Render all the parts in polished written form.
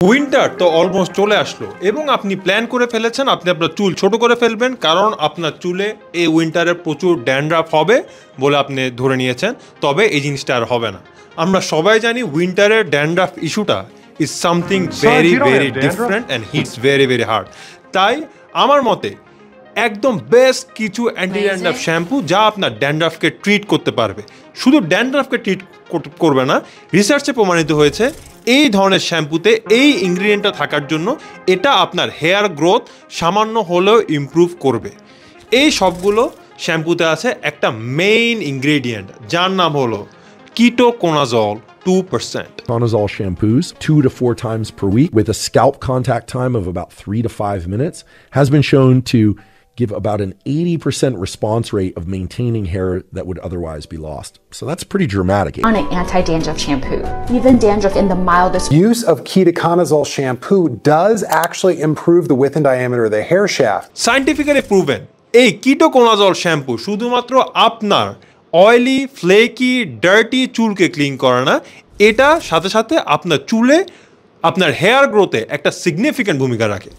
Winter তো almost চলে আসলো এবং আপনি প্ল্যান করে ফেলেছেন আপনি আপনার চুল ছোট করে ফেলবেন কারণ আপনার চুলে এই উইন্টারে প্রচুর ড্যান্ড্রাফ হবে বলে আপনি ধরে নিয়েছেন। তবে এই জিনিসটা আর হবে না। আমরা সবাই জানি উইন্টারের ড্যান্ড্রাফ ইস্যুটা is something very very different and hits very very hard. তাই আমার মতে একদম বেস্ট কিছু অ্যান্টি ড্যান্ড্রাফ শ্যাম্পু যা আপনার ড্যান্ড্রাফকে ট্রিট করতে পারবে। শুধু ড্যান্ড্রাফকে ট্রিট করবে না, রিসার্চে প্রমাণিত হয়েছে এই ধরনের শ্যাম্পুতে এই ইনগ্রিডিয়েন্টটা থাকার জন্য এটা আপনার হেয়ার গ্রোথ সামান্য হলেও ইমপ্রুভ করবে। এই সবগুলো শ্যাম্পুতে আছে একটা মেইন ইনগ্রিডিয়েন্ট যার নাম হলো ketoconazole 2%. Conazole shampoos 2 to 4 times per week with a scalp contact time of about 3 to 5 minutes has been shown to give about an 80% response rate of maintaining hair that would otherwise be lost. So that's pretty dramatic. On an anti-dandruff shampoo, even dandruff in the mildest. Use of ketoconazole shampoo does actually improve the width and diameter of the hair shaft. Scientifically proven, এই ketoconazole shampoo শুধুমাত্র আপনার oily flaky dirty চুলকে clean করে না, এটা সাথে সাথে আপনার চুলে আপনার হেয়ার গ্রোথে একটা সিগনিফিক্যান্ট ভূমিকা রাখে।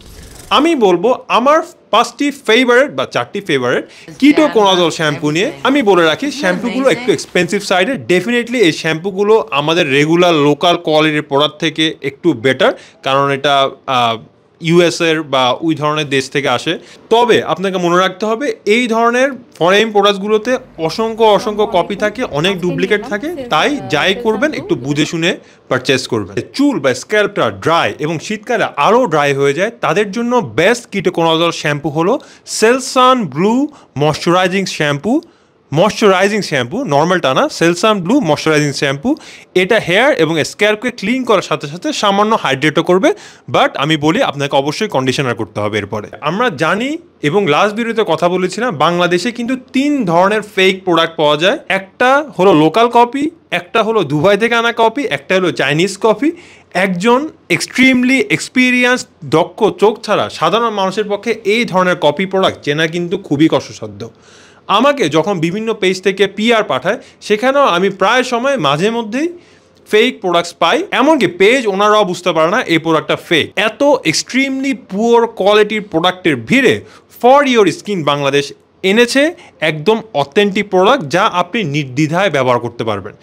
আমি বলবো আমার 5টি ফেভারিট বা 4টি ফেভারিট কিটোকোনাজল শ্যাম্পু নিয়ে। আমি বলে রাখি শ্যাম্পুগুলো একটু এক্সপেন্সিভ সাইডে। ডেফিনেটলি এই শ্যাম্পুগুলো আমাদের রেগুলার লোকাল কোয়ালিটির প্রোডাক্ট থেকে একটু বেটার, কারণ এটা ইউএসের বা ওই ধরনের দেশ থেকে আসে। তবে আপনাকে মনে রাখতে হবে এই ধরনের ফরেন প্রোডাক্টসগুলোতে অসংখ্য কপি থাকে, অনেক ডুপ্লিকেট থাকে। তাই যাই করবেন একটু বুঝে শুনে পারচেস করবেন। চুল বা স্ক্যাল্পটা ড্রাই এবং শীতকালে আরও ড্রাই হয়ে যায়, তাদের জন্য বেস্ট কিটোকোনাজল শ্যাম্পু হলো সেলসান ব্লু ময়শ্চারাইজিং শ্যাম্পু। নর্মালটা না, সেলসান ব্লু ময়শ্চারাইজিং শ্যাম্পু। এটা হেয়ার এবং স্ক্যাল্পকে ক্লিন করার সাথে সাথে সামান্য হাইড্রেটও করবে। বাট আমি বলি আপনাকে অবশ্যই কন্ডিশনার করতে হবে এরপরে। আমরা জানি এবং লাস্ট ভিডিওতে কথা বলেছিলাম বাংলাদেশে কিন্তু 3 ধরনের ফেক প্রোডাক্ট পাওয়া যায়। একটা হলো লোকাল কপি, একটা হলো দুবাই থেকে আনা কপি, একটা হলো চাইনিজ কপি। একজন এক্সট্রিমলি এক্সপিরিয়েন্স দক্ষ চোখ ছাড়া সাধারণ মানুষের পক্ষে এই ধরনের কপি প্রোডাক্ট চেনা কিন্তু খুবই কষ্টসাধ্য। আমাকে যখন বিভিন্ন পেজ থেকে পিআর পাঠায় সেখানেও আমি প্রায় সময় মাঝে মধ্যেই ফেক প্রোডাক্টস পাই, এমনকি পেজ ওনারাও বুঝতে পারে না এই প্রোডাক্টটা ফেক। এত এক্সট্রিমলি পুয়ার কোয়ালিটির প্রোডাক্টের ভিড়ে ফর ইওর স্কিন বাংলাদেশ এনেছে একদম অথেন্টিক প্রোডাক্ট যা আপনি নির্দ্বিধায় ব্যবহার করতে পারবেন।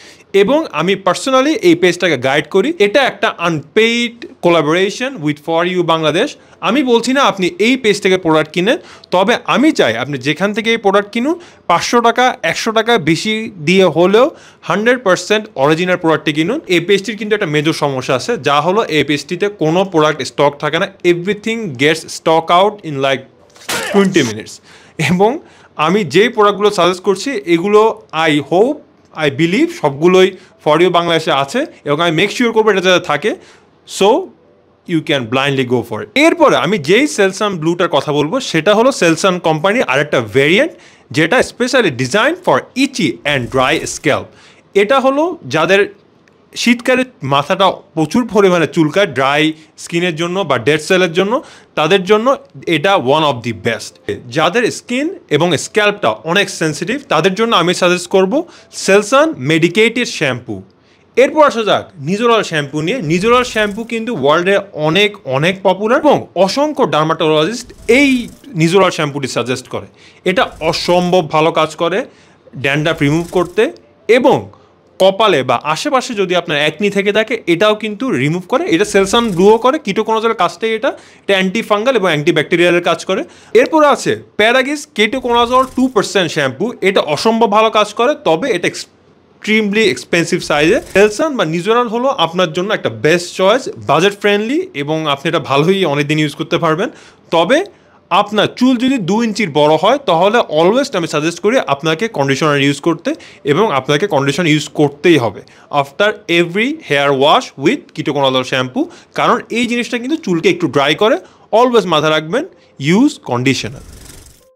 এবং আমি পার্সোনালি এই পেজটাকে গাইড করি। এটা একটা unpaid collaboration with for you Bangladesh. আমি বলছি না আপনি এই পেজ থেকে প্রোডাক্ট কিনেন, তবে আমি চাই আপনি যেখান থেকে এই প্রোডাক্ট কিনুন 500 টাকা 100 টাকা বেশি দিয়ে হলেও 100% অরিজিনাল প্রোডাক্টটি কিনুন। এই পেজটির কিন্তু একটা মেজর সমস্যা আছে, যা হলো এই পেজটিতে কোনো প্রোডাক্ট স্টক থাকে না। Everything gets stock out in like 20 minutes. এবং আমি যেই প্রোডাক্টগুলো সাজেস্ট করছি এগুলো আই বিলিভ সবগুলোই ফর ইউ বাংলাদেশে আছে এবং আমি মেক শিওর করবো এটা যাতে থাকে। So you can blindly go for it. এরপরে আমি যেই সেলসান ব্লুটার কথা বলবো সেটা হলো সেলসান কোম্পানির আরেকটা ভেরিয়েন্ট যেটা specially design for itchy and dry scalp. এটা হলো যাদের শীতকালে মাথাটা প্রচুর পরিমাণে চুলকায় ড্রাই স্কিনের জন্য বা ডেড সেলের জন্য, তাদের জন্য এটা ওয়ান অফ দি বেস্ট। যাদের স্কিন এবং স্ক্যাল্পটা অনেক সেন্সিটিভ তাদের জন্য আমি সাজেস্ট করব সেলসান মেডিকেটেড শ্যাম্পু। এরপর আসা যাক নিজরাল শ্যাম্পু নিয়ে। নিজরাল শ্যাম্পু কিন্তু ওয়ার্ল্ডে অনেক পপুলার এবং অসংখ্য ডার্মাটোলজিস্ট এই নিজরাল শ্যাম্পুটি সাজেস্ট করে। এটা অসম্ভব ভালো কাজ করে ড্যান্ড্রাফ রিমুভ করতে, এবং কপালে বা আশেপাশে যদি আপনার অ্যাকনি থেকে থাকে এটাও কিন্তু রিমুভ করে। এটা সেলসান ব্লুও করে, কিটোকোনাজলের কাজটাই এটা অ্যান্টি ফাঙ্গাল এবং অ্যান্টিব্যাকটেরিয়ালের কাজ করে। এরপর আছে প্যারাগিস কিটোকোনাজল 2% শ্যাম্পু। এটা অসম্ভব ভালো কাজ করে, তবে এটা এক্সট্রিমলি এক্সপেন্সিভ সাইজে। সেলসান বা নিজরাল হলো আপনার জন্য একটা বেস্ট চয়েস, বাজেট ফ্রেন্ডলি এবং আপনি এটা ভালোই অনেকদিন ইউজ করতে পারবেন। তবে আপনার চুল যদি 2 ইঞ্চির বড় হয় তাহলে অলওয়েজ আমি সাজেস্ট করি আপনাকে কন্ডিশনার ইউজ করতে, এবং আপনাকে কন্ডিশনার ইউজ করতেই হবে after every hair wash with ketoconazole shampoo, কারণ এই জিনিসটা কিন্তু চুলকে একটু ড্রাই করে। অলওয়েজ মাথায় রাখবেন ইউজ কন্ডিশনার।